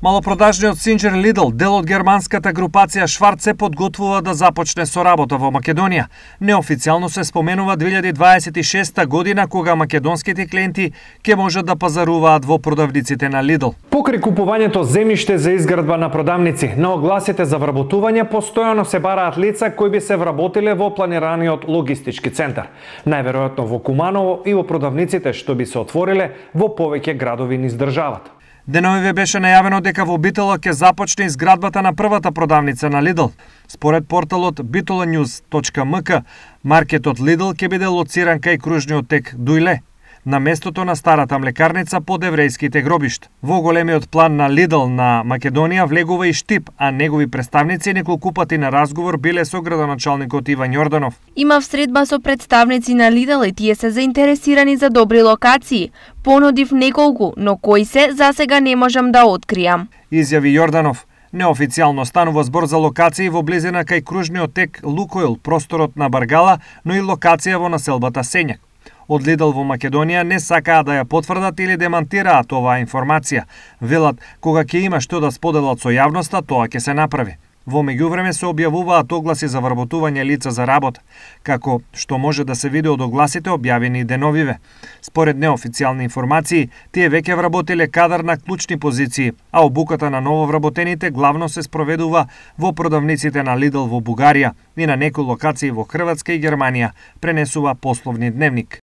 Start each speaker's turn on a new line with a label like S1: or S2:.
S1: Малопродажниот синџер Lidl, дел од германската групација Schwarz, се подготвува да започне со работа во Македонија. Неофицијално се споменува 2026 година, кога македонските клиенти ќе можат да пазаруваат во продавниците на Lidl.
S2: Покрај купувањето земјиште за изградба на продавници, на огласите за вработување постојано се бараат лица кои би се вработиле во планираниот логистички центар. Најверојатно во Куманово и во продавниците што би се отвориле во повеќе градови низ државата.
S1: Деновиве беше најавено дека во Битола ќе започне изградбата на првата продавница на Lidl. Според порталот bitolanews.mk, маркетот Lidl ќе биде лоциран кај кружниот тек Дујле, на местото на старата млекарница под еврејските гробишта. Во големиот план на Lidl на Македонија влегува и Штип, а негови представници неколку пати на разговор биле со градоначалникот Иван Јорданов.
S3: Има всредба со представници на Lidl и тие се заинтересирани за добри локации. Понудив неколку, но кои се засега не можам да откријам,
S1: изјави Јорданов. Неофицијално станува збор за локации во близина кај кружниот тек Лукойл, просторот на Баргала, но и локација во населбата Сењак. Од Lidl во Македонија не сакаа да ја потврдат или демантираат оваа информација. Велат, кога ќе има што да споделат со јавноста, тоа ќе се направи. Во меѓувреме се објавуваат огласи за вработување лица за работа, како што може да се види од огласите објавени деновиве. Според неофицијални информации, тие веќе вработиле кадар на клучни позиции, а обуката на нововработените главно се спроведува во продавниците на Lidl во Бугарија и на некои локации во Хрватска и Германија, пренесува Пословни дневник.